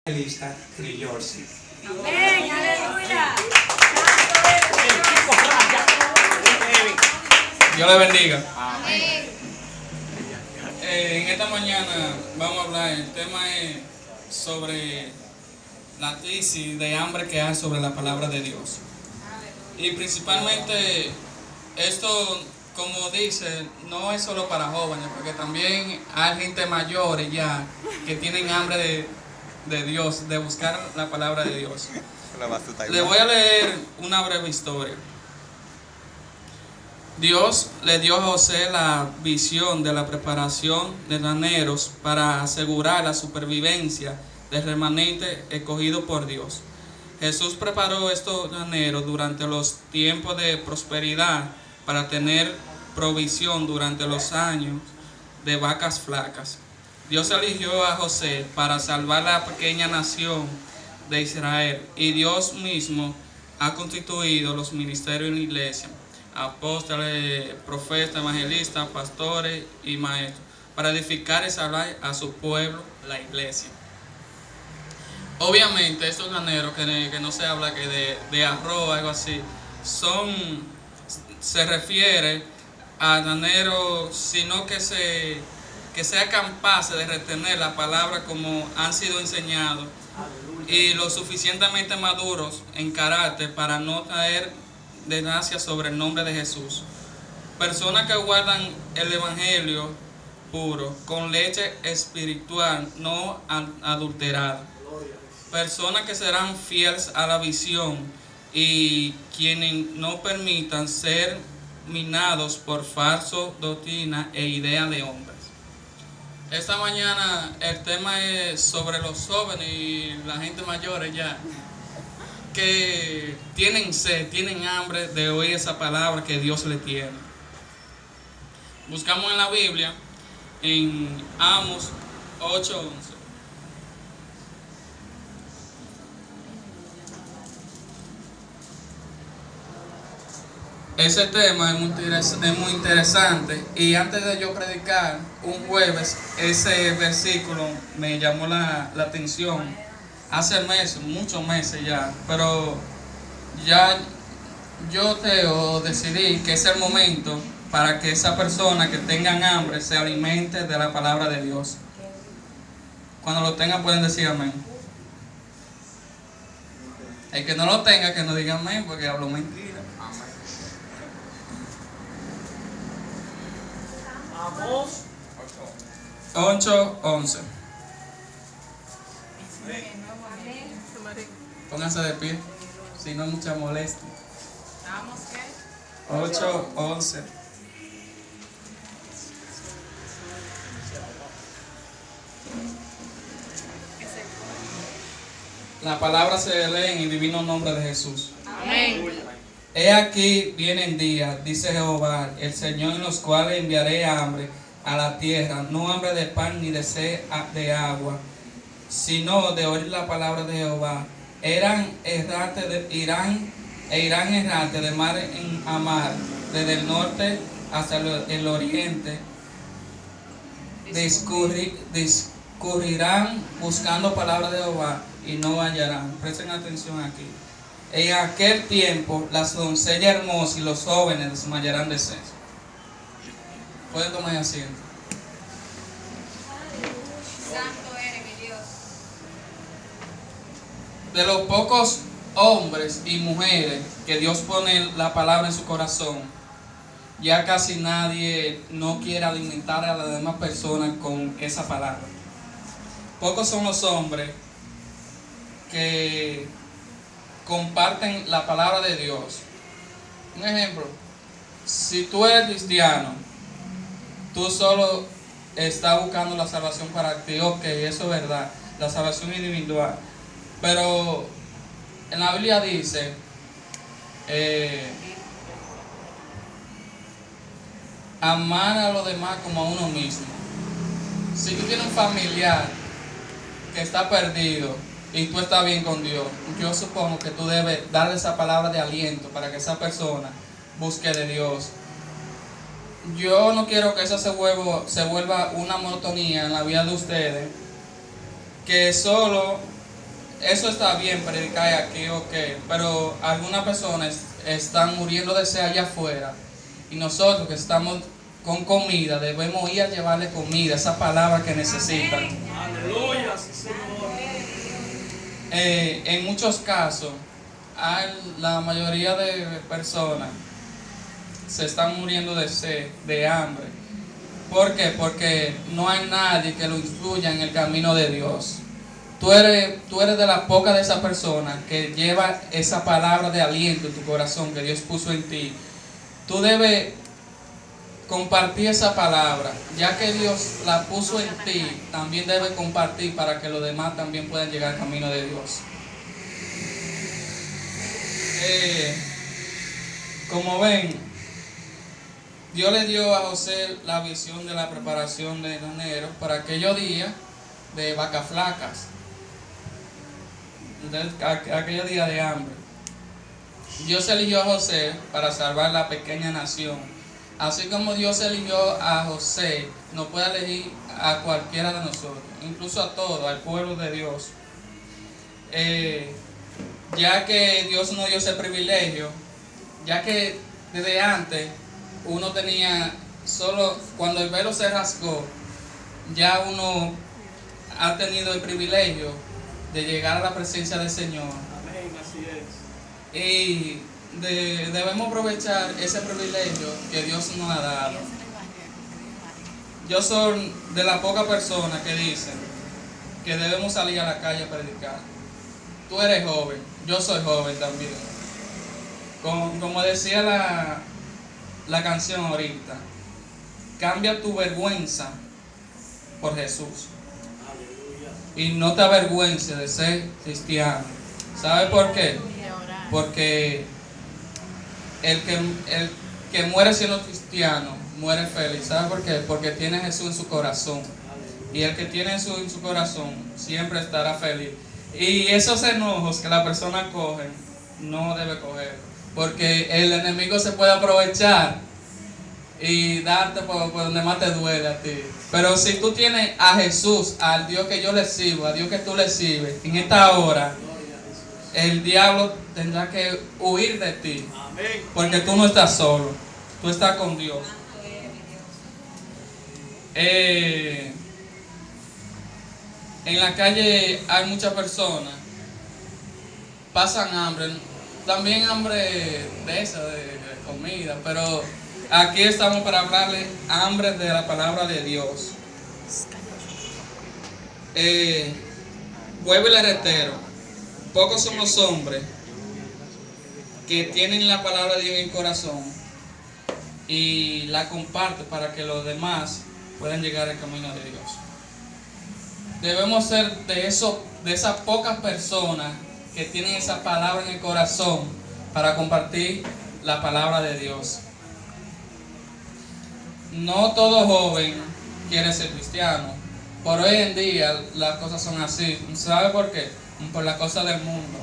Evangelista Criorsi. Amén, aleluya. Dios le bendiga. Amén. En esta mañana vamos a hablar, el tema es sobre la crisis de hambre que hay sobre la palabra de Dios. Y principalmente esto, como dice, no es solo para jóvenes, porque también hay gente mayores ya que tienen hambre de Dios, de buscar la palabra de Dios. Le voy a leer una breve historia. Dios le dio a José la visión de la preparación de graneros para asegurar la supervivencia del remanente escogido por Dios. Jesús preparó estos graneros durante los tiempos de prosperidad para tener provisión durante los años de vacas flacas. Dios eligió a José para salvar la pequeña nación de Israel, y Dios mismo ha constituido los ministerios en la iglesia: apóstoles, profetas, evangelistas, pastores y maestros, para edificar y salvar a su pueblo, la iglesia. Obviamente estos graneros que no se habla que de arroz o algo así, se refiere a graneros, sino que sea capaz de retener la palabra como han sido enseñados, y lo suficientemente maduros en carácter para no traer desgracia sobre el nombre de Jesús. Personas que guardan el evangelio puro con leche espiritual no adulterada. Personas que serán fieles a la visión y quienes no permitan ser minados por falso doctrina e ideas de hombres. Esta mañana el tema es sobre los jóvenes y la gente mayor ya, que tienen sed, tienen hambre de oír esa palabra que Dios le tiene. Buscamos en la Biblia, en Amos 8:11. Ese tema es muy interesante, y antes de yo predicar un jueves, ese versículo me llamó la atención hace meses, muchos meses ya, pero ya yo decidí que es el momento para que esa persona que tengan hambre se alimente de la palabra de Dios. Cuando lo tengan pueden decir amén. El que no lo tenga, que no diga amén, porque hablo mentira. 8:11. Pónganse de pie, si no hay mucha molestia. 8:11. La palabra se lee en el divino nombre de Jesús. Amén. He aquí vienen días, dice Jehová, el Señor, en los cuales enviaré hambre a la tierra, no hambre de pan ni de sed de agua, sino de oír la palabra de Jehová. Irán errantes de mar a mar, desde el norte hasta el oriente. Discurrirán buscando palabra de Jehová y no hallarán. Presten atención aquí. En aquel tiempo las doncellas hermosas y los jóvenes desmayarán de sed. Pueden tomar asiento. Santo eres mi Dios. De los pocos hombres y mujeres que Dios pone la palabra en su corazón, ya casi nadie no quiere alimentar a las demás personas con esa palabra. Pocos son los hombres que comparten la palabra de Dios. Un ejemplo: si tú eres cristiano, tú solo estás buscando la salvación para ti. Ok, eso es verdad, la salvación individual. Pero en la Biblia dice, amar a los demás como a uno mismo. Si tú tienes un familiar que está perdido y tú estás bien con Dios, yo supongo que tú debes darle esa palabra de aliento para que esa persona busque de Dios. Yo no quiero que eso se vuelva una monotonía en la vida de ustedes, que solo eso está bien predicar aquí, ok, pero algunas personas están muriendo de sed allá afuera y nosotros que estamos con comida debemos ir a llevarle comida, esa palabra que necesitan. Aleluya, sí, Señor. En muchos casos, la mayoría de personas se están muriendo de sed, de hambre. ¿Por qué? Porque no hay nadie que lo instruya en el camino de Dios. Tú eres de las pocas de esas personas que lleva esa palabra de aliento en tu corazón que Dios puso en ti. Tú debes compartir esa palabra, ya que Dios la puso en ti, también debes compartir para que los demás también puedan llegar al camino de Dios. Como ven, Dios le dio a José la visión de la preparación de enero para aquellos días de vacas flacas, aquellos días de hambre. Dios eligió a José para salvar la pequeña nación. Así como Dios eligió a José, nos puede elegir a cualquiera de nosotros, incluso a todos, al pueblo de Dios. Ya que Dios nos dio ese privilegio, ya que desde antes uno tenía, solo cuando el velo se rasgó, ya uno ha tenido el privilegio de llegar a la presencia del Señor. Amén, así es. Y debemos aprovechar ese privilegio que Dios nos ha dado. Yo soy de las pocas personas que dicen que debemos salir a la calle a predicar. Tú eres joven, yo soy joven también. Como decía la canción ahorita, cambia tu vergüenza por Jesús. Aleluya. Y no te avergüences de ser cristiano. ¿Sabe por qué? Porque el que muere siendo cristiano muere feliz. ¿Sabe por qué? Porque tiene a Jesús en su corazón. Y el que tiene a Jesús en su corazón siempre estará feliz. Y esos enojos que la persona coge, no debe coger. Porque el enemigo se puede aprovechar y darte por donde más te duele a ti. Pero si tú tienes a Jesús, al Dios que yo le sirvo, a Dios que tú le sirves, en esta hora, el diablo tendrá que huir de ti. Amén. Porque tú no estás solo, tú estás con Dios. En la calle hay muchas personas, pasan hambre, también hambre de esa, de comida, pero aquí estamos para hablarle hambre de la palabra de Dios. Vuelve el heretero. Pocos son los hombres que tienen la palabra de Dios en el corazón y la comparten para que los demás puedan llegar al camino de Dios. Debemos ser de esas pocas personas que tienen esa palabra en el corazón para compartir la palabra de Dios. No todo joven quiere ser cristiano. Por hoy en día las cosas son así. ¿Sabe por qué? Por las cosas del mundo.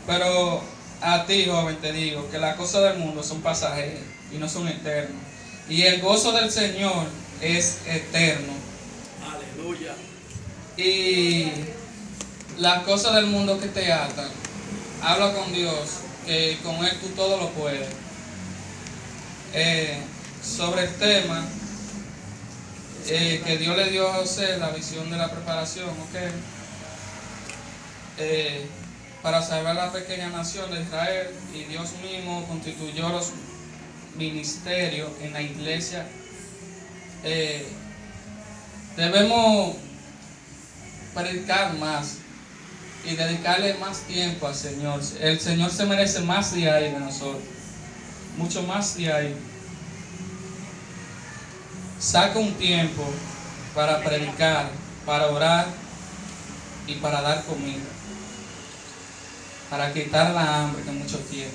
Pero a ti, joven, te digo que las cosas del mundo son pasajeras y no son eternas. Y el gozo del Señor es eterno. Aleluya. Y las cosas del mundo que te atan, habla con Dios, que con Él tú todo lo puedes. Sobre el tema que Dios le dio a José, la visión de la preparación, ¿ok? Para salvar la pequeña nación de Israel, y Dios mismo constituyó los ministerios en la iglesia. Debemos predicar más y dedicarle más tiempo al Señor. El Señor se merece más de ahí de nosotros, mucho más de ahí. Saca un tiempo para predicar, para orar y para dar comida, para quitar la hambre que muchos tienen.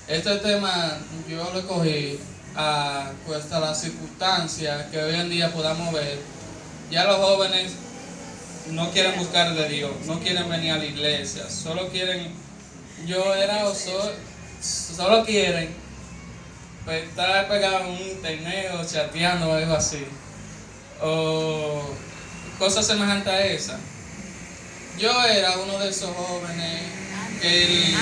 Este tema yo lo cogí a cuesta las circunstancias que hoy en día podamos ver. Ya los jóvenes no quieren buscar de Dios, no quieren venir a la iglesia, solo quieren, solo quieren estar pegado en un internet o chateando o algo así, o cosas semejantes a esa. yo era uno de esos jóvenes que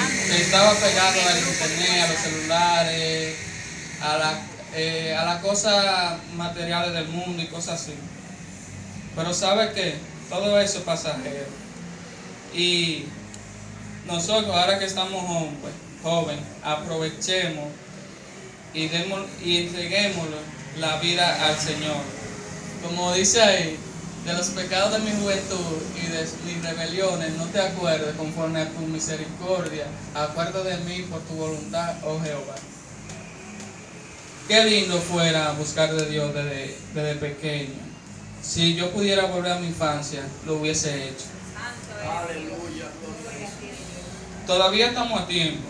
estaba pegado al internet, a los celulares, a las cosas materiales del mundo y cosas así. Pero ¿sabe qué? Todo eso es pasajero. Y nosotros, ahora que estamos jóvenes, aprovechemos y entreguémosle la vida al Señor. Como dice ahí, de los pecados de mi juventud y de mis rebeliones no te acuerdes, conforme a tu misericordia, acuérdate de mí por tu voluntad, oh Jehová. Qué lindo fuera buscar de Dios desde pequeño. Si yo pudiera volver a mi infancia, lo hubiese hecho. Santo eres. Aleluya. Todavía estamos a tiempo,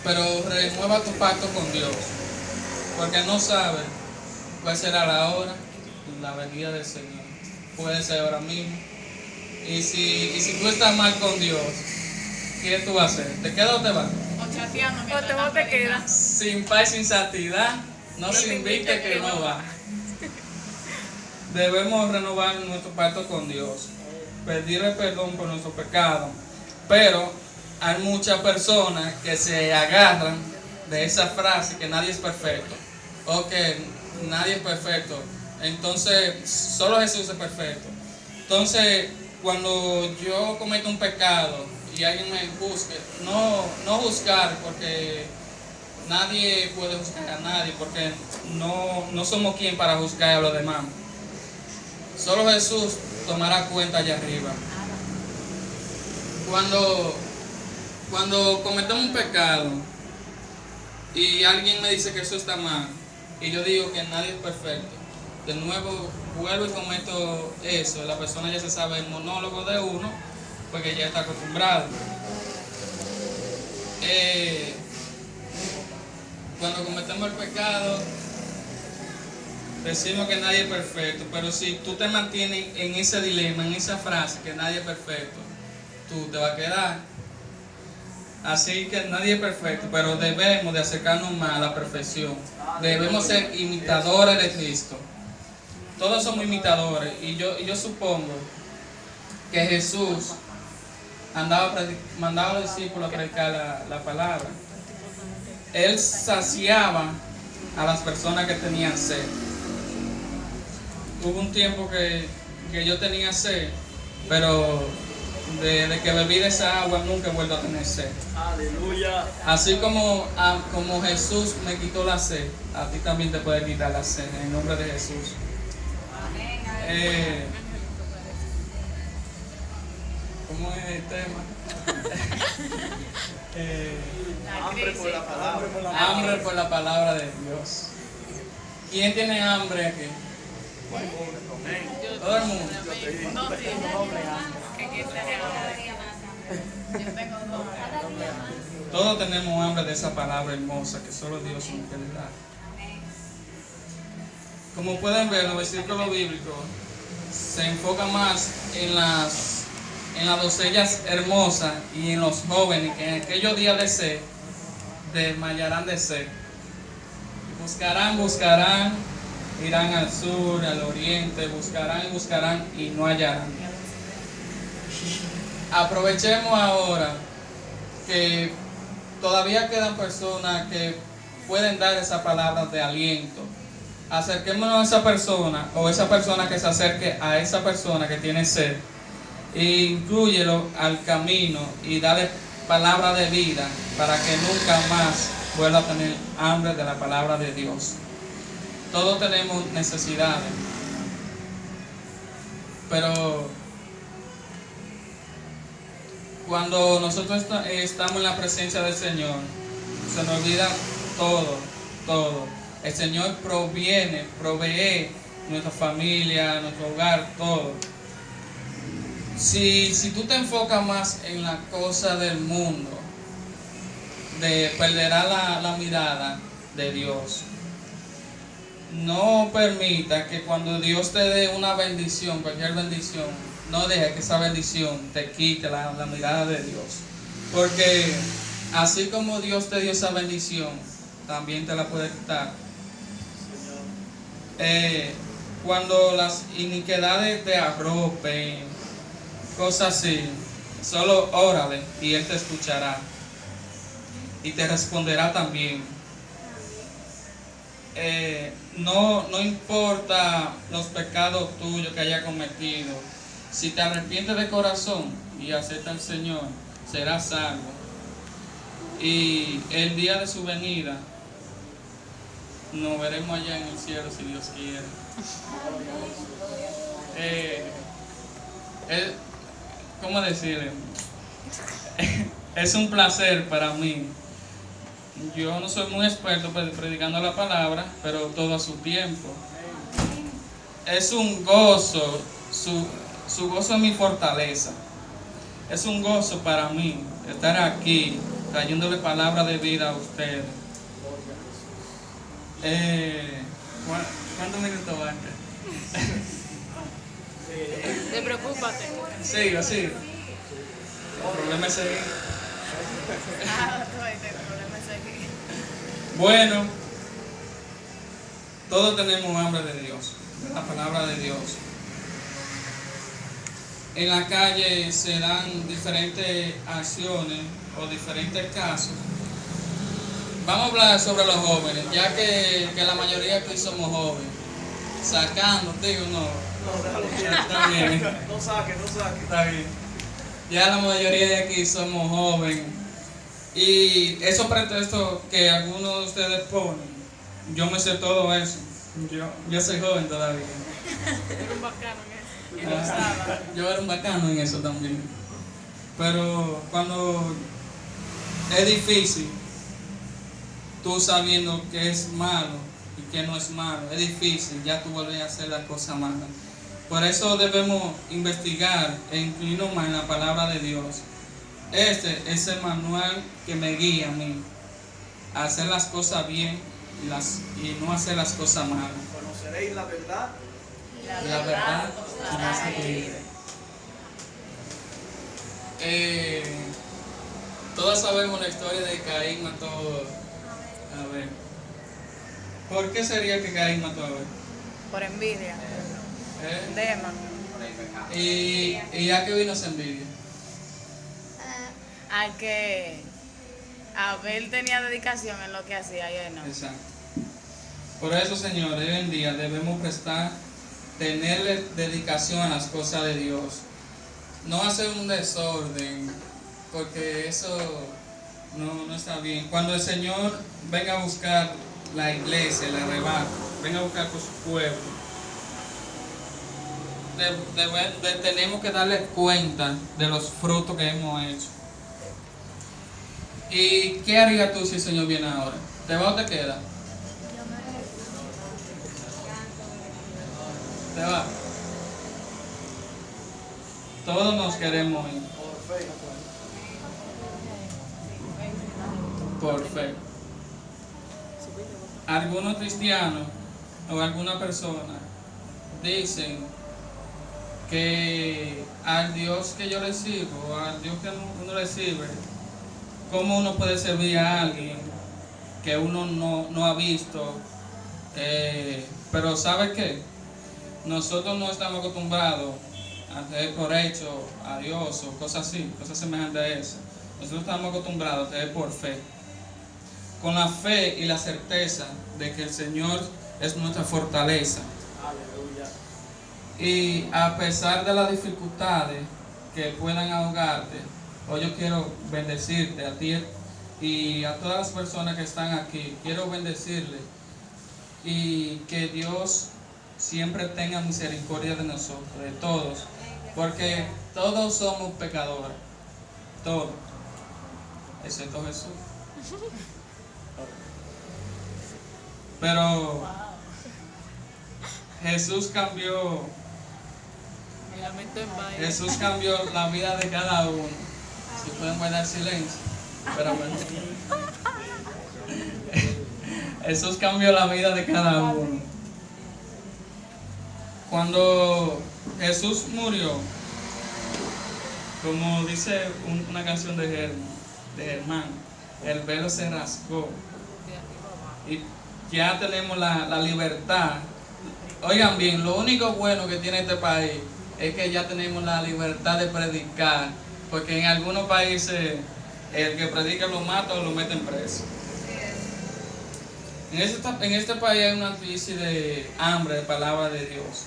pero renueva tu pacto con Dios, porque no sabes cuál será la hora, la venida del Señor. Puede ser ahora mismo. Y si tú estás mal con Dios, ¿qué tú vas a hacer? ¿Te quedas o te vas? O chateando mientras O tanto te ahorita. quedas. Sin paz y sin santidad, no se invite que no va. Debemos renovar nuestro pacto con Dios, pedirle perdón por nuestro pecado, pero hay muchas personas que se agarran de esa frase que nadie es perfecto, o que nadie es perfecto, entonces solo Jesús es perfecto. Entonces, cuando yo cometo un pecado y alguien me busque, no juzgar, porque nadie puede juzgar a nadie, porque no somos quien para juzgar a los demás. Solo Jesús tomará cuenta allá arriba. Cuando cometemos un pecado y alguien me dice que eso está mal, y yo digo que nadie es perfecto, de nuevo vuelvo y cometo eso, la persona ya se sabe el monólogo de uno, porque ya está acostumbrado. Cuando cometemos el pecado, decimos que nadie es perfecto, pero si tú te mantienes en ese dilema, en esa frase, que nadie es perfecto, tú te vas a quedar. Así que nadie es perfecto, pero debemos de acercarnos más a la perfección. Debemos ser imitadores de Cristo. Todos somos imitadores, y yo supongo que Jesús mandaba a los discípulos a predicar la palabra. Él saciaba a las personas que tenían sed. Hubo un tiempo que yo tenía sed, pero desde que bebí de esa agua nunca he vuelto a tener sed. Aleluya. Así como Jesús me quitó la sed, a ti también te puede quitar la sed, en el nombre de Jesús. Amén. ¿Cómo es el tema? La Hambre por crisis. la palabra. Hambre por la palabra de Dios. ¿Quién tiene hambre aquí? Todo el mundo. Dos días. Que quitaré ahora. Yo tengo dos. Todos tenemos hambre de esa palabra hermosa que solo Dios nos puede dar. Amén. Como pueden ver, los versículos bíblicos se enfoca más en las doncellas hermosas y en los jóvenes que en aquellos días de sed desmayarán de sed. Buscarán, irán al sur, al oriente, buscarán y no hallarán. Aprovechemos ahora que todavía quedan personas que pueden dar esa palabra de aliento. Acerquémonos a esa persona, o esa persona que se acerque a esa persona que tiene sed, e inclúyelo al camino y dale palabra de vida para que nunca más vuelva a tener hambre de la palabra de Dios. Todos tenemos necesidades, pero cuando nosotros estamos en la presencia del Señor, se nos olvida todo. El Señor provee nuestra familia, nuestro hogar, todo. Si tú te enfocas más en la cosa del mundo, perderás la mirada de Dios. No permita que cuando Dios te dé una bendición, cualquier bendición, no deje que esa bendición te quite la mirada de Dios. Porque así como Dios te dio esa bendición, también te la puede quitar. Cuando las iniquidades te arropen, cosas así, solo órale y Él te escuchará y te responderá también. No importa los pecados tuyos que haya cometido, si te arrepientes de corazón y aceptas al Señor, serás salvo. Y el día de su venida, nos veremos allá en el cielo si Dios quiere. ¿Cómo decirle? Es un placer para mí. Yo no soy muy experto predicando la palabra, pero todo a su tiempo. Es un gozo, su gozo es mi fortaleza. Es un gozo para mí estar aquí trayéndole palabra de vida a ustedes. ¿Cuántos minutos van? Te preocúpate. Sigo. El problema es seguir. El problema es seguir. Bueno, todos tenemos hambre de Dios, de la palabra de Dios. En la calle se dan diferentes acciones o diferentes casos. Vamos a hablar sobre los jóvenes, ya que la mayoría aquí somos jóvenes. Sacando, digo, no. Está bien. No saque. Está bien. Ya la mayoría de aquí somos jóvenes. Y esos pretextos que algunos de ustedes ponen, yo me sé todo eso. Yo soy joven todavía. Era un bacano en eso. Yo era un bacano en eso también. Pero cuando es difícil, tú sabiendo que es malo y que no es malo, es difícil, ya tú vuelves a hacer las cosas malas. Por eso debemos investigar e inclinarnos más en la palabra de Dios. Este es el manual que me guía a mí a hacer las cosas bien y no hacer las cosas malas. Conoceréis la verdad. La verdad nos hace libre. Todos sabemos la historia de Caín mató a Abel. ¿Por qué sería que Caín mató a Abel? Por envidia. Dema. ¿Y a qué vino esa envidia? A que Abel tenía dedicación en lo que hacía y él no. Exacto. Por eso, señores, hoy en día debemos tenerle dedicación a las cosas de Dios. No hacer un desorden, porque eso no está bien. Cuando el Señor venga a buscar la iglesia, el arrebato, venga a buscar por su pueblo, tenemos que darle cuenta de los frutos que hemos hecho. ¿Y qué harías tú si el Señor viene ahora? ¿Te va o te queda? ¿Te va? Todos nos queremos ir. Por fe. Algunos cristianos o alguna persona dicen que al Dios que yo le sirvo, al Dios que uno le sirve, ¿cómo uno puede servir a alguien que uno no ha visto? Pero ¿sabe qué? Nosotros no estamos acostumbrados a tener por hecho a Dios o cosas así, cosas semejantes a eso. Nosotros estamos acostumbrados a tener por fe. Con la fe y la certeza de que el Señor es nuestra fortaleza. Aleluya. Y a pesar de las dificultades que puedan ahogarte, hoy yo quiero bendecirte a ti y a todas las personas que están aquí. Quiero bendecirles y que Dios siempre tenga misericordia de nosotros, de todos, porque todos somos pecadores, todos, excepto Jesús. Pero Jesús cambió la vida de cada uno. Si pueden guardar silencio. Pero bueno. Jesús cambió la vida de cada uno. Cuando Jesús murió, como dice una canción de Germán, el velo se rasgó. Y ya tenemos la libertad. Oigan bien, lo único bueno que tiene este país es que ya tenemos la libertad de predicar, porque en algunos países el que predica lo mata o lo meten preso. En este país hay una crisis de hambre de palabra de Dios.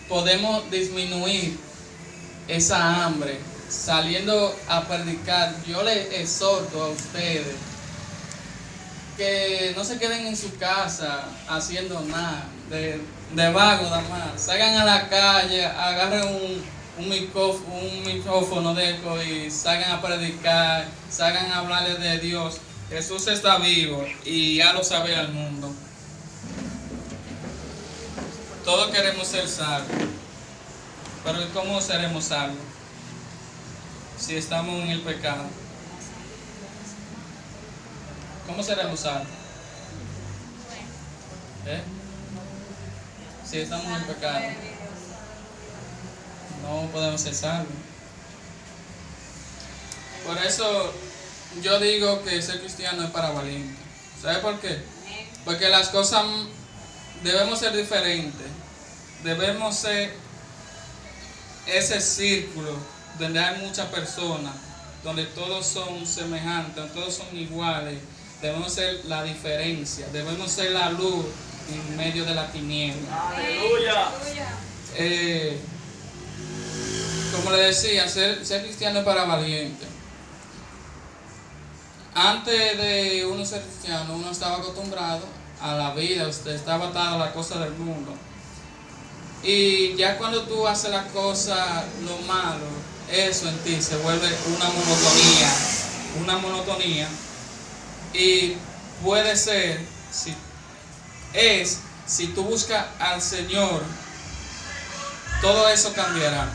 Podemos disminuir esa hambre saliendo a predicar. Yo les exhorto a ustedes que no se queden en su casa haciendo nada, de vago nada más. Salgan a la calle, agarren un micrófono de eco y salgan a predicar, salgan a hablarle de Dios. Jesús está vivo y ya lo sabe el mundo. Todos queremos ser salvos, pero ¿cómo seremos salvos si estamos en el pecado? ¿Cómo seremos salvos? Si estamos en el pecado, no podemos ser salvos. Por eso yo digo que ser cristiano es para valientes. ¿Sabe por qué? Porque las cosas debemos ser diferentes. Debemos ser ese círculo donde hay muchas personas, donde todos son semejantes, todos son iguales. Debemos ser la diferencia, debemos ser la luz en medio de la tiniebla. Aleluya. Como le decía, ser cristiano es para valientes. Antes de uno ser cristiano, uno estaba acostumbrado a la vida, usted estaba atado a las cosas del mundo. Y ya cuando tú haces las cosas, lo malo, eso en ti se vuelve una monotonía. Y puede ser, si tú buscas al Señor, todo eso cambiará.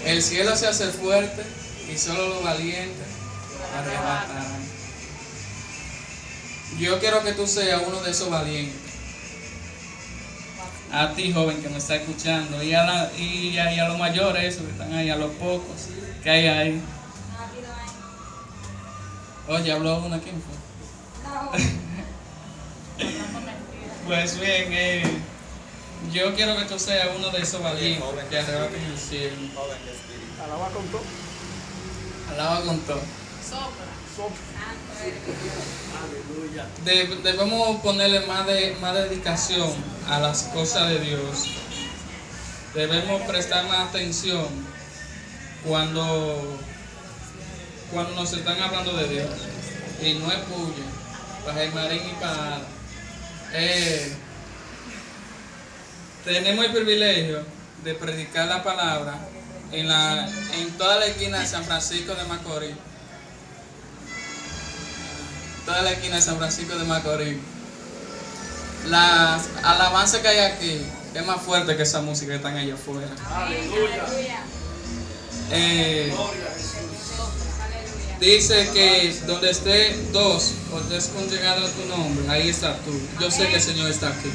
El cielo se hace fuerte y solo los valientes arrebatarán. Yo quiero que tú seas uno de esos valientes. A ti, joven, que me está escuchando, y a los mayores, esos que están ahí, a los pocos que hay ahí. Oye, habló uno, ¿quién fue? Pues bien, yo quiero que tú seas uno de esos valientes que arrebaten el cielo. Alaba con todo. Alaba con todo. Aleluya. Debemos ponerle más dedicación a las cosas de Dios. Debemos prestar más atención cuando nos están hablando de Dios. Y no es puya, para el marín y para tenemos el privilegio de predicar la palabra en toda la esquina de San Francisco de Macorís. Toda la esquina de San Francisco de Macorís. Las alabanzas que hay aquí es más fuerte que esa música que están allá afuera. Aleluya. Gloria a Jesús. Dice que donde esté dos o tres conjugados tu nombre, ahí está tú. Yo sé que el Señor está aquí.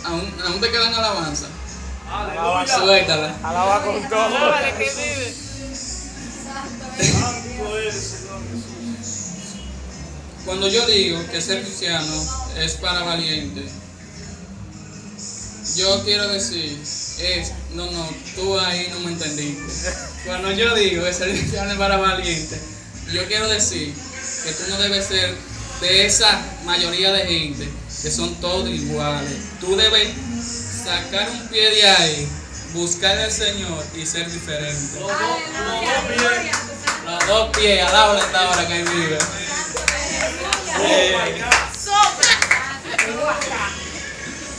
¿Aún te quedan alabanzas? Aleluya. Suéltala. Alaba con todo. Santo eres, Señor Jesús. Cuando yo digo que ser cristiano es para valientes, yo quiero decir, no, tú ahí no me entendiste. Cuando yo digo que ser cristiano es para valientes, yo quiero decir que tú no debes ser de esa mayoría de gente que son todos iguales. Tú debes sacar un pie de ahí, buscar al Señor y ser diferente. Los dos pies, alaba esta hora que Él vive.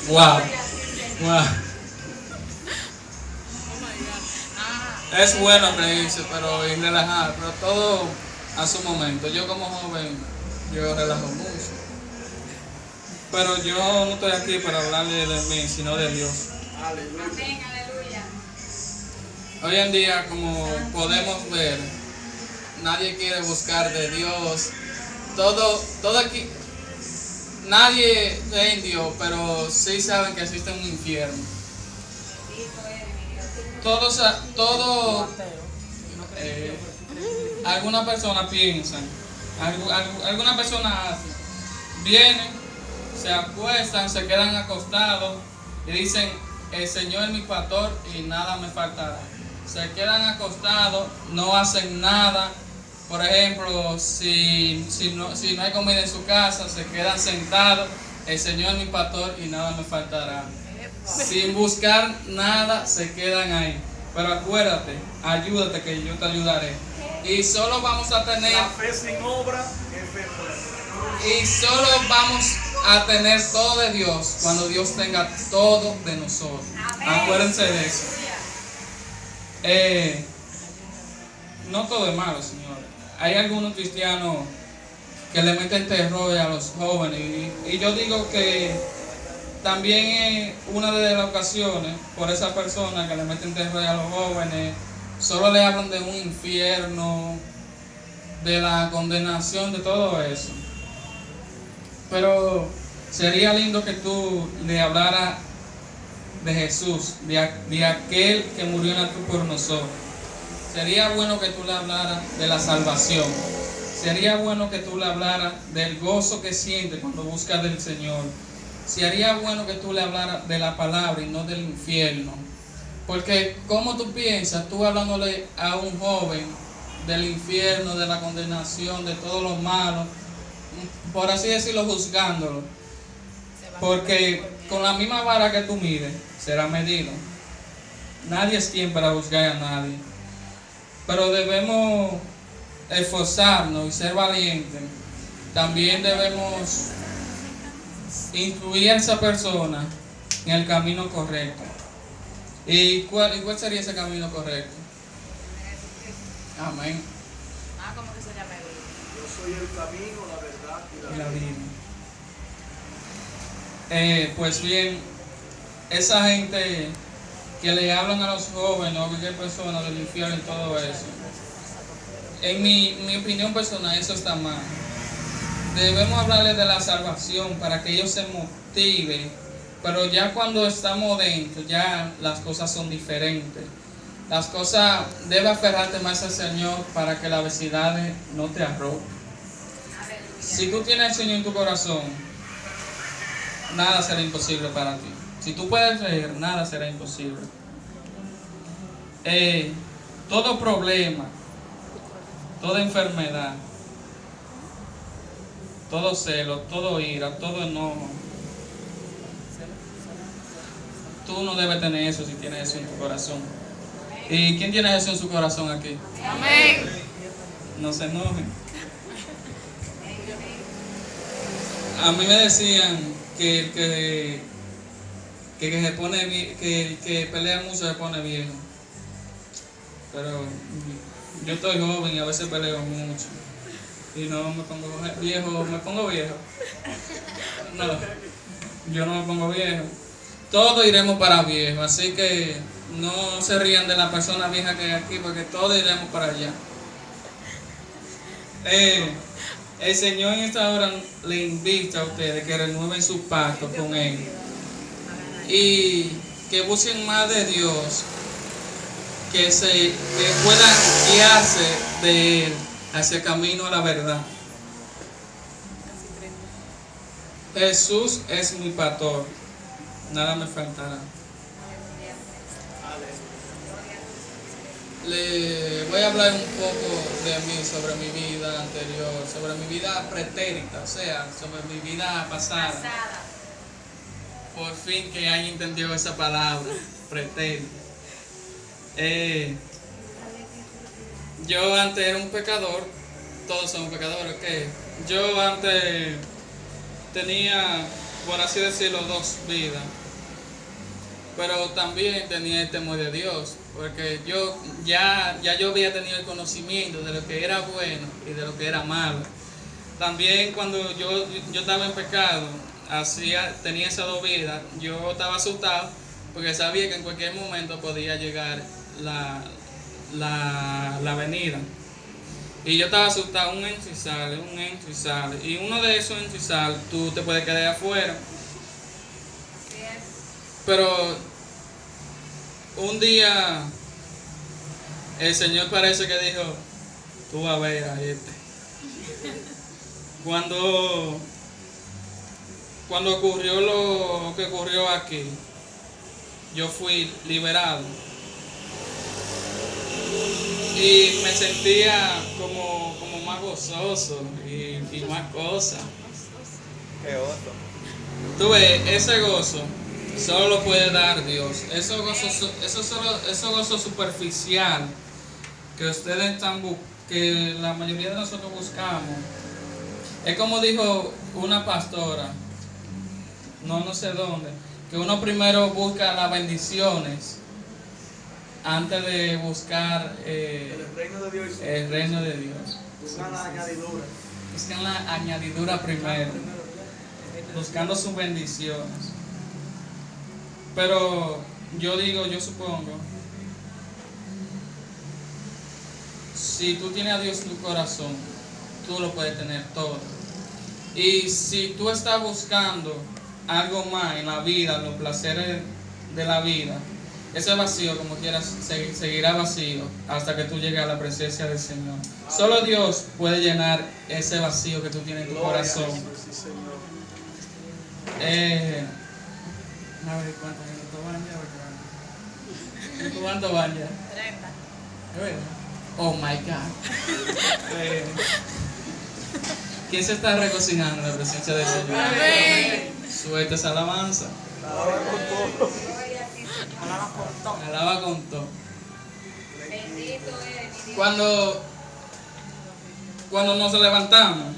Wow. Es bueno reírse, pero y relajar, pero todo a su momento. Yo como joven, yo relajo mucho. Pero yo no estoy aquí para hablarle de mí, sino de Dios. Aleluya. Hoy en día, como podemos ver, nadie quiere buscar de Dios. Todo aquí, nadie cree en Dios, pero sí saben que existe un infierno. Algunas personas piensan Algunas personas hacen, vienen, se acuestan, se quedan acostados y dicen, el Señor es mi pastor y nada me faltará. Se quedan acostados, no hacen nada. Por ejemplo, si no hay comida en su casa, se quedan sentados, el Señor es mi pastor y nada me faltará. Sin buscar nada, se quedan ahí. Pero acuérdate, ayúdate que yo te ayudaré. Y solo vamos a tener... La fe sin obra es fe muerta. Y solo vamos a tener todo de Dios cuando Dios tenga todo de nosotros. Acuérdense de eso. No todo es malo, señores. Hay algunos cristianos que le meten terror a los jóvenes. Y yo digo que también es una de las ocasiones por esa persona que le meten terror a los jóvenes. Solo le hablan de un infierno, de la condenación, de todo eso. Pero sería lindo que tú le hablaras de Jesús, de aquel que murió en la cruz por nosotros. Sería bueno que tú le hablaras de la salvación. Sería bueno que tú le hablaras del gozo que sientes cuando buscas del Señor. Sería bueno que tú le hablaras de la palabra y no del infierno. Porque como tú piensas, tú hablándole a un joven del infierno, de la condenación, de todo lo malo, por así decirlo, juzgándolo. Porque con la misma vara que tú mides, será medido. Nadie es quien para juzgar a nadie. Pero debemos esforzarnos y ser valientes. También debemos influir a esa persona en el camino correcto. ¿Y cuál sería ese camino correcto? Amén. ¿Cómo que se llama el libro? Yo soy el camino, la verdad y Y la la vida. vida. Pues bien, esa gente que le hablan a los jóvenes o a cualquier persona del infierno y todo eso, en mi opinión personal, eso está mal. Debemos hablarles de la salvación para que ellos se motiven, pero ya cuando estamos dentro, ya las cosas son diferentes. Las cosas, debe aferrarte más al Señor para que las adversidades no te arropen. Si tú tienes al Señor en tu corazón, nada será imposible para ti. Si tú puedes creer, nada será imposible. Todo problema, toda enfermedad, todo celo, todo ira, todo enojo, tú no debes tener eso si tienes eso en tu corazón. ¿Y quién tiene eso en su corazón aquí? Amén. No se enojen. A mí me decían que el que se pone que el que pelea mucho se pone viejo. Pero yo estoy joven y a veces peleo mucho. Y no me pongo viejo, me pongo viejo. No, yo no me pongo viejo. Todos iremos para viejo, así que no se rían de la persona vieja que hay aquí, porque todos iremos para allá. El Señor en esta hora le invita a ustedes que renueven su pacto con Él y que busquen más de Dios, que puedan guiarse de Él hacia el camino a la verdad. Jesús es mi pastor, nada me faltará. Le voy a hablar un poco de mí, sobre mi vida anterior, sobre mi vida pretérita, o sea, sobre mi vida pasada. Por fin que alguien entendió esa palabra, pretérita. Yo antes era un pecador, todos somos pecadores, ¿ok? Yo antes tenía, por así decirlo, dos vidas. Pero también tenía el temor de Dios, porque yo ya yo había tenido el conocimiento de lo que era bueno y de lo que era malo. También cuando yo estaba en pecado, tenía esas dos vidas, yo estaba asustado porque sabía que en cualquier momento podía llegar la venida. Y yo estaba asustado, un entra y sale. Y uno de esos entra y sale, tú te puedes quedar afuera. Pero un día el Señor parece que dijo, tú vas a ver a este. Cuando ocurrió lo que ocurrió aquí, yo fui liberado y me sentía como más gozoso y más cosas. Qué oso. Tú ves, ese gozo solo lo puede dar Dios. Eso gozo superficial que ustedes que la mayoría de nosotros buscamos. Es como dijo una pastora, no sé dónde, que uno primero busca las bendiciones antes de buscar El reino de Dios. el reino de Dios. Buscan la añadidura. Buscan la añadidura primero, buscando sus bendiciones. Pero yo supongo, si tú tienes a Dios en tu corazón, tú lo puedes tener todo. Y si tú estás buscando algo más en la vida, los placeres de la vida, ese vacío, como quieras, seguirá vacío hasta que tú llegues a la presencia del Señor. Solo Dios puede llenar ese vacío que tú tienes en tu Gloria a corazón. Jesús, sí, Señor. A ver, ¿cuántos minutos van ya? ¿Cuánto van ya? 30. ¿Es verdad? Oh my God. ¿Quién se está regocijando en la presencia del Señor? Amén. Suelta esa alabanza. Alaba con todo. Alaba por todo. Alaba con todo. Bendito es mi Dios. Cuando nos levantamos,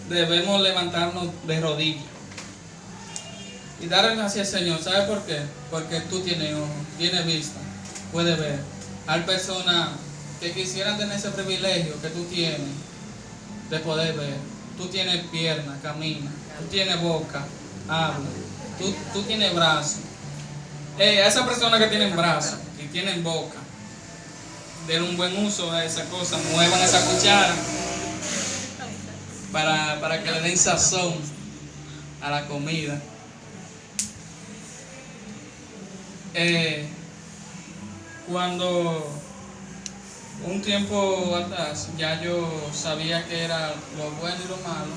debemos levantarnos de rodillas y darle gracias al Señor. ¿Sabes por qué? Porque tú tienes ojos, tienes vista, puedes ver. Hay personas que quisieran tener ese privilegio que tú tienes de poder ver. Tú tienes piernas, camina. Tú tienes boca, habla. Tú tienes brazos. A esas personas que tienen brazos y tienen boca, den un buen uso a esa cosa, muevan esa cuchara para que le den sazón a la comida. Cuando un tiempo atrás ya yo sabía que era lo bueno y lo malo,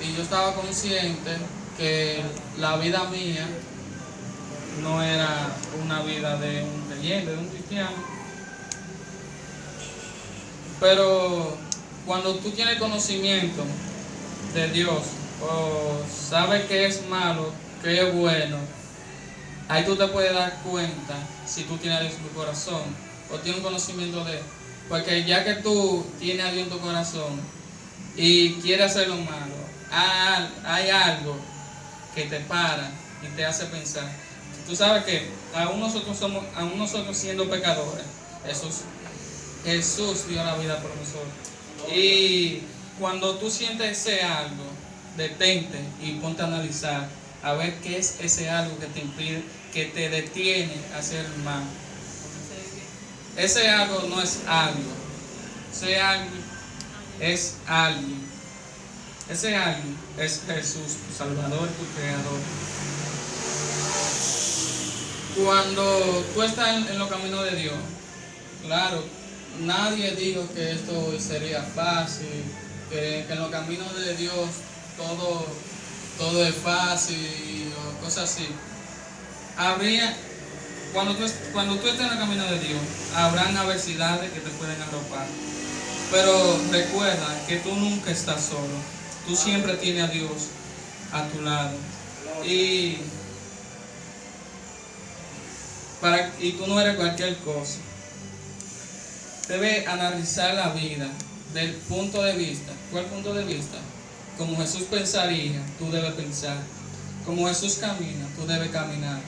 y yo estaba consciente que la vida mía no era una vida de un creyente, de un cristiano. Pero cuando tú tienes conocimiento de Dios, o sabes que es malo, que es bueno, ahí tú te puedes dar cuenta si tú tienes a Dios en tu corazón o tienes un conocimiento de Él. Porque ya que tú tienes a Dios en tu corazón y quieres hacer lo malo, hay algo que te para y te hace pensar. Tú sabes que aún nosotros siendo pecadores, Jesús dio la vida por nosotros. Y cuando tú sientes ese algo, detente y ponte a analizar a ver qué es ese algo que te impide, que te detiene a hacer mal. Ese algo no es algo, ese algo es alguien. Ese alguien es Jesús, tu Salvador, tu Creador. Cuando tú estás en los caminos de Dios, claro, nadie dijo que esto sería fácil, que en los caminos de Dios todo es fácil o cosas así. Cuando tú estés en el camino de Dios, habrán adversidades que te pueden arropar. Pero recuerda que tú nunca estás solo. Tú siempre tienes a Dios a tu lado. Y tú no eres cualquier cosa. Debes analizar la vida del punto de vista. ¿Cuál punto de vista? Como Jesús pensaría, tú debes pensar. Como Jesús camina, tú debes caminar.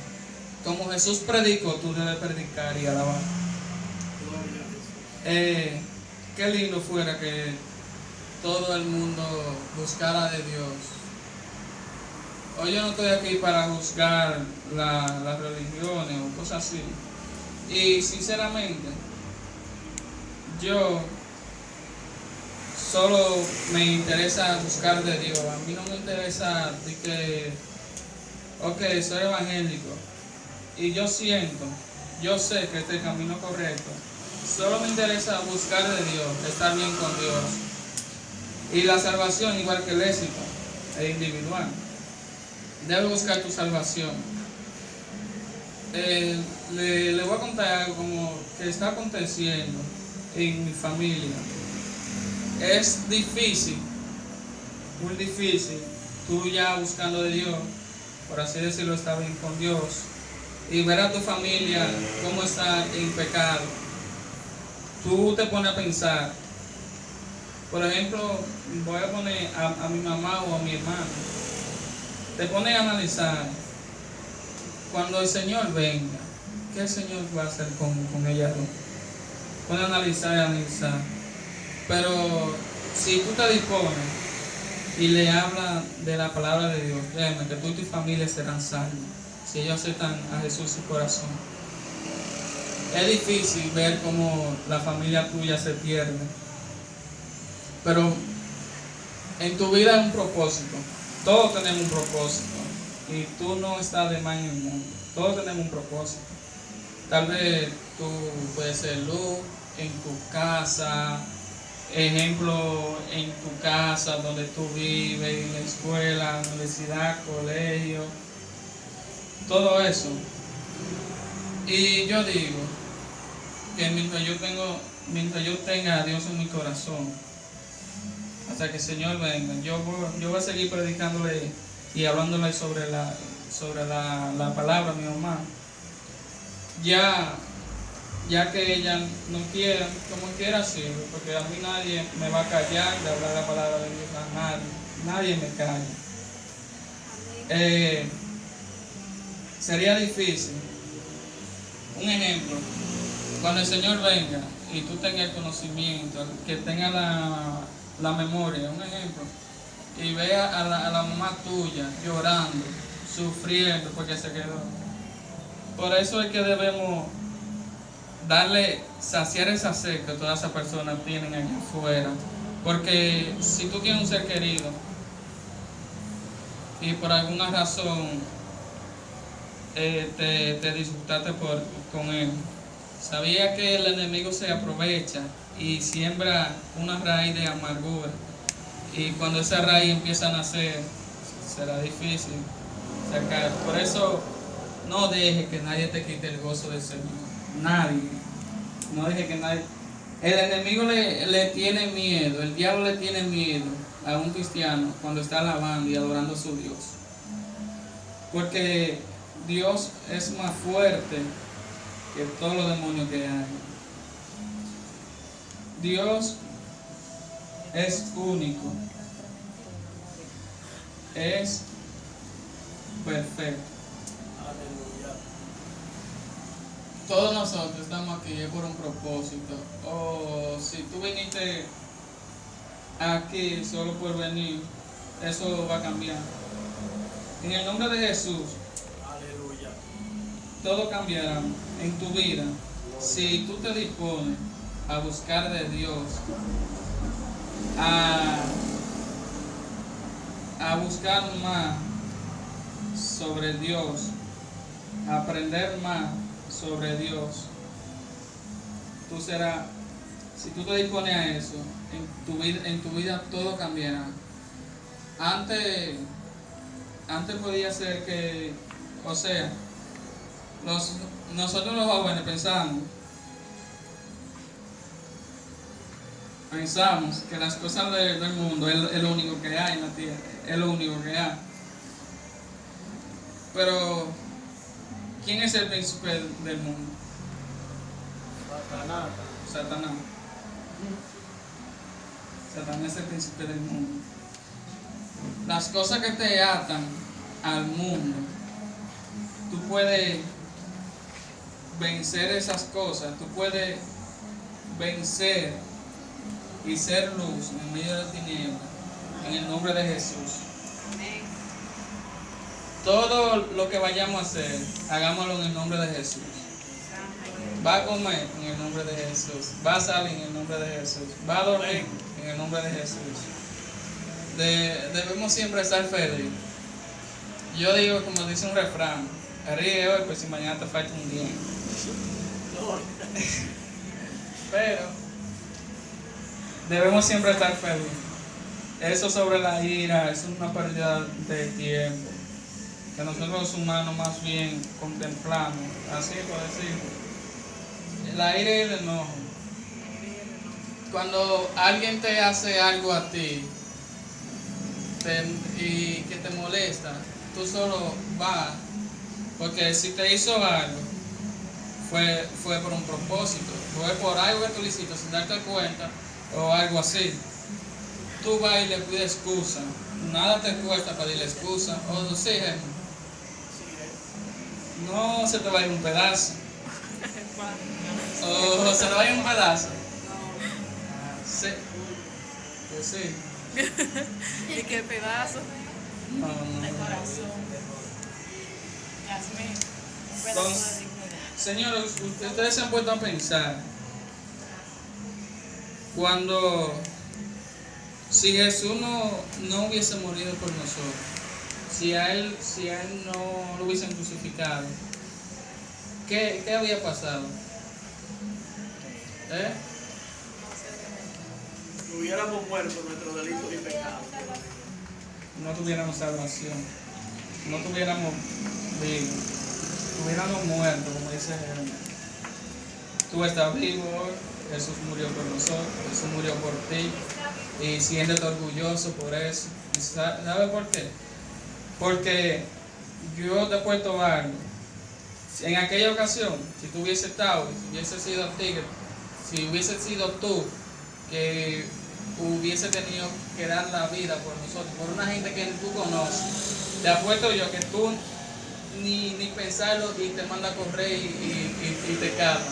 Como Jesús predicó, tú debes predicar y alabar. Qué lindo fuera que todo el mundo buscara de Dios. Hoy yo no estoy aquí para juzgar las religiones o cosas así. Y sinceramente, yo solo me interesa buscar de Dios. A mí no me interesa de que, ok, soy evangélico y yo sé que este es el camino correcto. Solo me interesa buscar de Dios, estar bien con Dios. Y la salvación, igual que el éxito, es individual. Debes buscar tu salvación. Le voy a contar algo como que está aconteciendo en mi familia. Es difícil, muy difícil, tú ya buscando de Dios, por así decirlo, está bien con Dios, y ver a tu familia cómo está en pecado. Tú te pones a pensar, por ejemplo, voy a poner a mi mamá o a mi hermano, te pones a analizar, cuando el Señor venga, ¿qué el Señor va a hacer con ella? Pone a analizar y analizar. Pero si tú te dispones y le hablas de la palabra de Dios, créeme que tú y tu familia serán salvos si ellos aceptan a Jesús en su corazón. Es difícil ver cómo la familia tuya se pierde, pero en tu vida hay un propósito. Todos tenemos un propósito y tú no estás de más en el mundo. Todos tenemos un propósito. Tal vez tú puedes ser luz en tu casa, ejemplo en tu casa donde tú vives, en la escuela, universidad, colegio, todo eso. Y yo digo que mientras yo tenga a Dios en mi corazón, hasta que el Señor venga, yo voy a seguir predicándole y hablándole sobre la palabra a mi mamá. Ya que ella no quiera, como quiera sirve, porque a mí nadie me va a callar de hablar la palabra de Dios, a nadie me calla. Sería difícil. Un ejemplo, cuando el Señor venga y tú tengas el conocimiento, que tengas la memoria, un ejemplo, y veas a la mamá tuya llorando, sufriendo porque se quedó. Por eso es que debemos saciar esa sed que todas esas personas tienen allá afuera. Porque si tú tienes un ser querido y por alguna razón te disgustaste con él, sabía que el enemigo se aprovecha y siembra una raíz de amargura. Y cuando esa raíz empieza a nacer, será difícil sacar. Por eso, no deje que nadie te quite el gozo del Señor. Nadie. No deje que nadie. El enemigo le tiene miedo, el diablo le tiene miedo a un cristiano cuando está alabando y adorando a su Dios. Porque Dios es más fuerte que todos los demonios que hay. Dios es único. Es perfecto. Todos nosotros estamos aquí por un propósito. O si tú viniste aquí solo por venir, eso va a cambiar. En el nombre de Jesús, Aleluya. todo cambiará en tu vida si tú te dispones a buscar de Dios, a buscar más sobre Dios, a aprender más sobre Dios. Tú serás, si tú te dispones a eso, en tu vida todo cambiará. Antes podía ser que, o sea, nosotros los jóvenes pensamos que las cosas del mundo es lo único que hay en la tierra, es lo único que hay. Pero ¿quién es el príncipe del mundo? Satanás. Satanás es el príncipe del mundo. Las cosas que te atan al mundo, tú puedes vencer esas cosas, tú puedes vencer y ser luz en medio de la tiniebla, en el nombre de Jesús. Todo lo que vayamos a hacer, hagámoslo en el nombre de Jesús. Va a comer en el nombre de Jesús. Va a salir en el nombre de Jesús. Va a dormir en el nombre de Jesús. Debemos siempre estar felices. Yo digo, como dice un refrán, ríe hoy, pues si mañana te falta un día. Pero debemos siempre estar felices. eso sobre la ira es una pérdida de tiempo que nosotros los humanos más bien contemplamos, así por decir. La ira y el enojo. Cuando alguien te hace algo a ti y que te molesta, tú solo vas, porque si te hizo algo, fue por un propósito, fue por algo que tú le hiciste sin darte cuenta o algo así. Tú vas y le pides excusa, nada te cuesta pedirle excusa, o sí, no se te va a ir un pedazo, o se te va a ir un pedazo. Sí, pues sí. ¿Y qué pedazo? No, De no. corazón. Dios mío. Un pedazo de Entonces, dignidad. señores, ustedes se han puesto a pensar cuando si Jesús no hubiese morido por nosotros, si a él no lo hubiesen crucificado, ¿qué había pasado? ¿Eh? Hubiéramos muerto nuestros delitos y pecados. No tuviéramos salvación, no tuviéramos vivo, tuviéramos muerto, como dice Jeremías. Tú estás vivo hoy, Jesús murió por nosotros, Jesús murió por ti, y siéntete orgulloso por eso. ¿Sabes por qué? Porque yo te he puesto algo. En aquella ocasión, si tú hubieses estado, si hubiese sido ti, si hubiese sido tú que hubiese tenido que dar la vida por nosotros, por una gente que tú conoces, te apuesto yo que tú ni pensarlo y te manda a correr y te calma.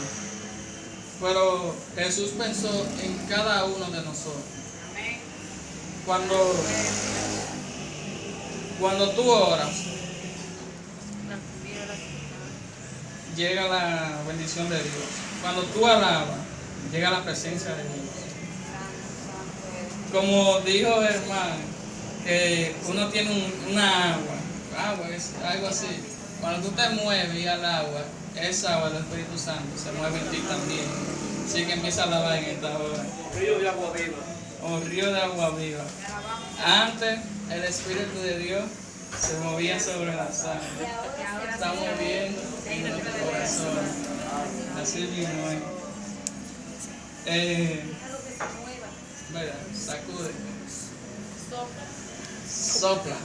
Pero Jesús pensó en cada uno de nosotros. Cuando tú oras, llega la bendición de Dios. Cuando tú alabas, llega la presencia de Dios. Como dijo hermano, que uno tiene una agua es algo así. Cuando tú te mueves y al agua, esa agua del Espíritu Santo se mueve en ti también. Así que empieza a alabar en esta hora. Río de agua viva. O río de agua viva. Antes el Espíritu de Dios se movía sobre la sangre. Está moviendo en nuestro corazón. Así mismo es. Mira, sacude. Sopla.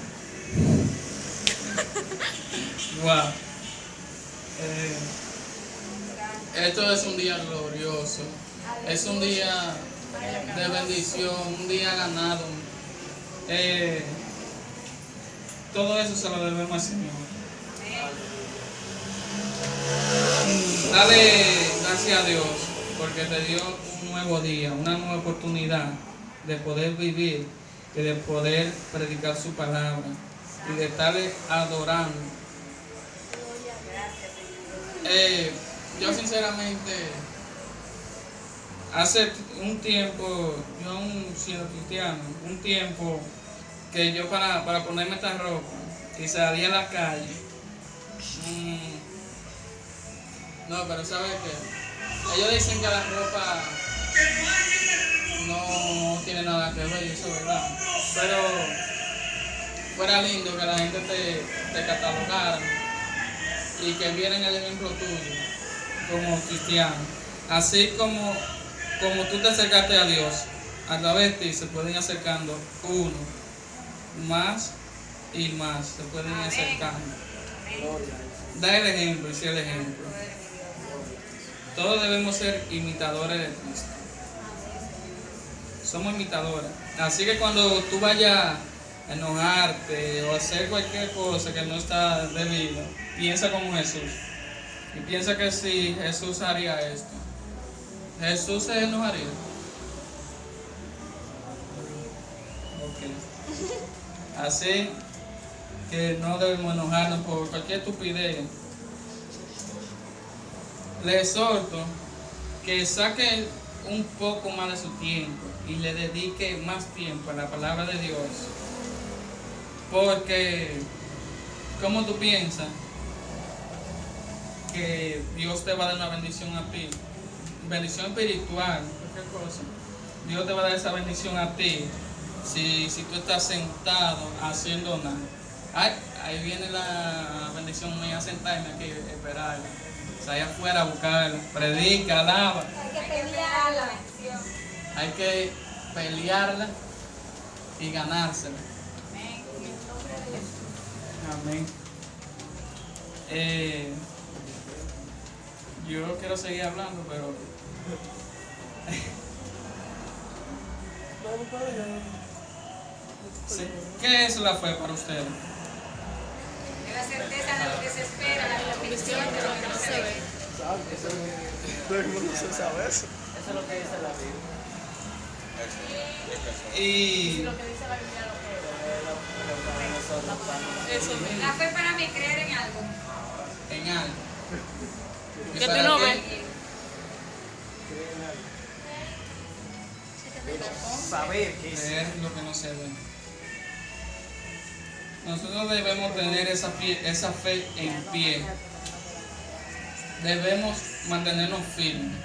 Wow. Esto es un día glorioso. Es un día de bendición, un día ganado. Todo eso se lo debemos al Señor. Dale gracias a Dios porque te dio un nuevo día, una nueva oportunidad de poder vivir y de poder predicar su palabra y de estarle adorando. Yo sinceramente, hace un tiempo, yo aún siendo cristiano, un tiempo que yo para ponerme esta ropa y salir a la calle, no, pero ¿sabes qué? Ellos dicen que la ropa no tiene nada que ver, y eso es verdad, pero fuera lindo que la gente te catalogara y que vieran el ejemplo tuyo como cristiano. Así como tú te acercaste a Dios, a través de ti se pueden ir acercando uno más y más, se pueden ir acercando. Da el ejemplo y sé el ejemplo. Todos debemos ser imitadores de Cristo. Somos imitadores. Así que cuando tú vayas a enojarte o hacer cualquier cosa que no está debido, piensa como Jesús. Y piensa que si Jesús haría esto, Jesús se enojaría. Ok. Así que no debemos enojarnos por cualquier estupidez. Le exhorto que saque un poco más de su tiempo y le dedique más tiempo a la palabra de Dios. Porque, ¿cómo tú piensas que Dios te va a dar una bendición a ti? Bendición espiritual, cualquier cosa. Dios te va a dar esa bendición a ti si tú estás sentado haciendo nada. Ay, ahí viene la bendición mía, sentarme aquí, esperarla. O sea, allá afuera, buscarla, predica, alaba. Hay que pelear la bendición. Hay que pelearla y ganársela. Amén. En el nombre de Jesús. Amén. Yo quiero seguir hablando, pero sí. ¿Qué es la fe para ustedes? Es la certeza de lo que se espera, la convicción de lo que no se ve. Todo el mundo se sabe eso. Eso es lo que dice la Biblia. Y Lo que dice la Biblia lo que nosotros Eso mismo. La fe para mí es creer en algo. en algo. ¿Y Que tú para no qué? ves. Saber que es. Creer lo que no se ve. Nosotros debemos tener esa fe en pie. Debemos mantenernos firmes.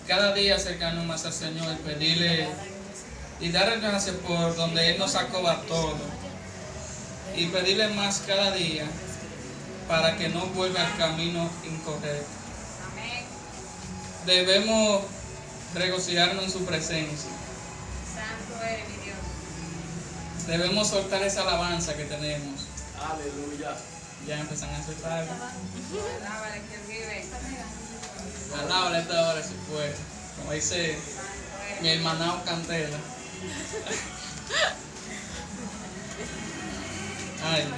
Cada día acercarnos más al Señor y pedirle y darle gracias por donde Él nos sacó a todos. Y pedirle más cada día para que no vuelva al camino incorrecto. Amén. Debemos regocijarnos en su presencia. Santo eres mi Dios. Debemos soltar esa alabanza que tenemos. Aleluya. Ya empezan a soltar. Alábale que Él vive. Alábale esta hora si puede. Como dice Santo mi eres. hermanao Cantela. Ay,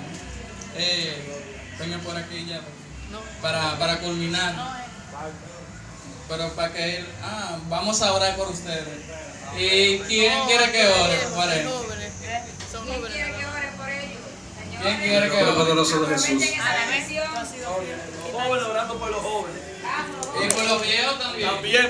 venga por aquí ya. Para culminar. Pero para que él. Vamos a orar por ustedes. ¿Y quién quiere que ore por él? ¿Quién quiere que ore por ellos? Señor, ¿Quién quiere que ore? Poderoso de Jesús. aprovechen esa bendición. Los jóvenes orando por los jóvenes. Vamos, Y por los viejos también. También.